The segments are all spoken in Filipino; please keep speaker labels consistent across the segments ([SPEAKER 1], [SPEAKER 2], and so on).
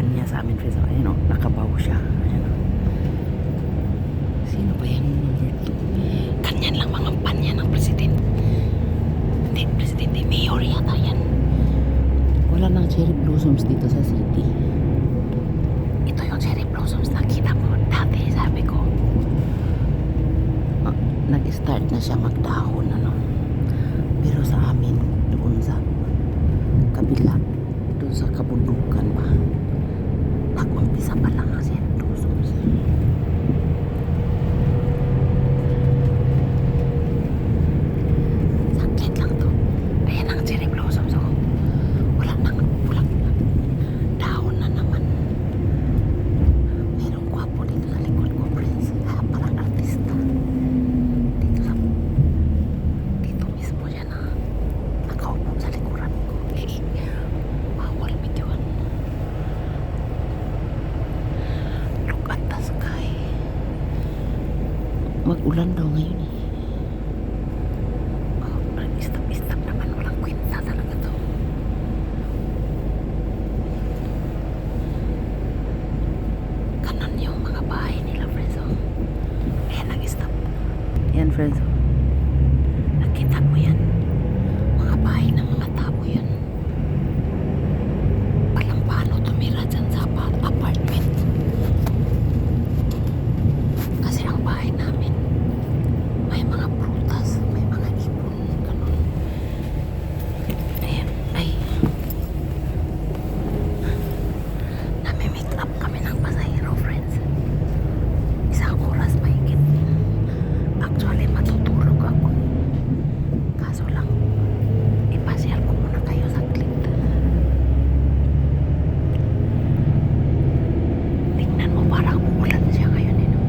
[SPEAKER 1] panya sa amin, friends. Ayun, nakabaw siya. Ayan, sino ba yan? Ganyan lang mga panya ng presidente. Hindi, presidente, mayor yata yan. Wala nang cherry blossoms dito sa city. Ito yung cherry blossoms nakita ko dati, sabi ko. Nag-start na siya magdahon, ano. Pero sa amin, doon sa kabila, doon sa kabundukan pa, nag-umpisa pa lang ang cherry blossoms. Saglit lang to. Ayan ang cherry blossoms, oh. Wala nang bulak na. Dahon na naman. Merong gwapo dito sa likod ko, friends. Parang artista. Dito mismo siya na nakaupo sa likuran ko. Bawal bituan. Look at the sky. Mag-ulan daw ngayon eh. Stop naman. Walang kwenta talaga to. Kanan yung mga bahay nila, friends. Ayan ang stop. Yan, friends. Nakita mo yan. Mga bahay ng mga tao yan. Palang paano tumira dyan sa apartment. Kasi ang bahay namin may mga prutas, may mga ibon, ganun. Ayan, ay. Nami-make up kami ng pasahero, friends. Isang oras mahigit. Actually, matutulog ako. Kaso lang, ipasyal ko muna kayo saglit. Tingnan mo, parang umulan siya ngayon, eh, no?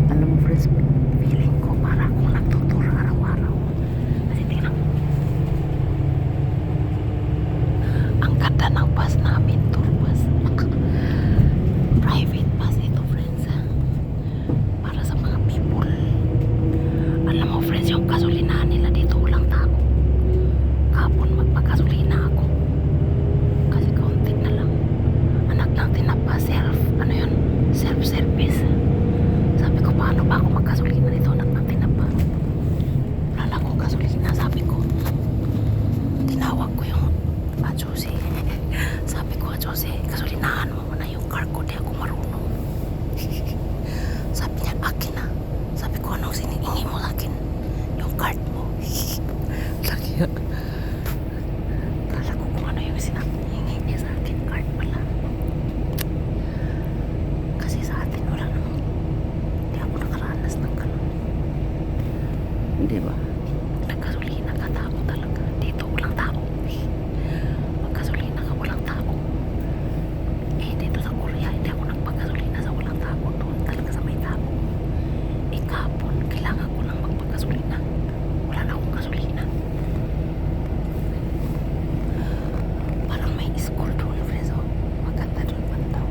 [SPEAKER 1] Alam mo, friends, feeling ko parang akong nagtutur araw-araw. Kasi tingnan mo, ang ganda ng bus namin, tour bus. Private bus ito, friends. Para sa mga people. Alam mo, friends, yung gasolinahan nila dito walang tao. Kapon magpagasolina ako. Kasi kaunti na lang. Anak lang tinapa, ano yun? Self-service. Sabi ko, paano ba ako maggasolina dito? Anak lang tinapa. Wala na akong gasolina, sabi ko. Tinawag ko yung Jose. Sabi ko, Jose, gasolinahan mo muna yung car ko, di ako marunong. Sabi niya, akin na. Sabi ko, anong siniingi mo sa akin? Yung card mo. Lagi ya. Kala ko kung ano yung sinaingi niya sa akin, card pala. Kasi sa atin wala namang, hindi ako nakaranas ng ganun. Hindi ba? Naggasolina ka, tao talaga. Dito walang tao. Maggasolina ka, walang tao. Eh, dito sa Korea, hindi ako nagpagasolina sa walang tao. Doon talaga sa may tao. Eh, kahapon, kailangan ko lang magpagasolina. Wala na akong gasolina. Parang may school doon, friends. Oh. Maganda doon bandaw.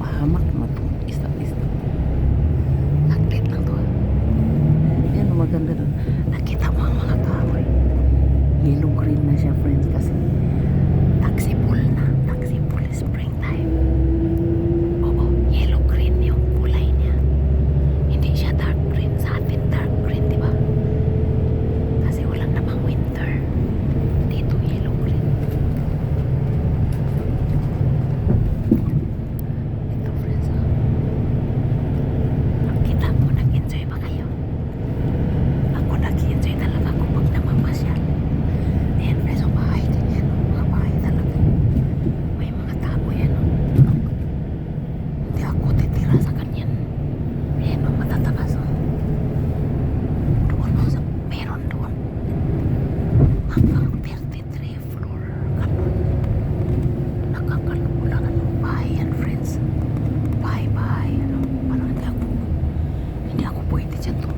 [SPEAKER 1] Pahamak naman ito. Stop. Saglit lang to. Yan, maganda doon. Nakita mo ang mga kahoy. Yellow green na siya, friends, kasi taxi pool na. Taxi pool, springtime. Oo, yellow green yung kulay niya. Hindi siya dark green. Sa atin dark green, di ba? Kasi walang namang winter. Dito yellow green. Ito, friends, oh. Nakita mo, nag-enjoy ba kayo? Ako nag-enjoy talaga ako pag namamasyal. Ayan, friends, oh, bahay din yan, oh. Mga bahay talaga. May mga tao yan, oh. Hindi ako titira sa kanyan. Ayan, oh, matatakas, oh. Doon, oh, meron doon. Hanggang 33 floor. Ganun. Nakakalula, ano, bahay yan, friends. Bahay, ano. Parang hindi ako pwede dyan to.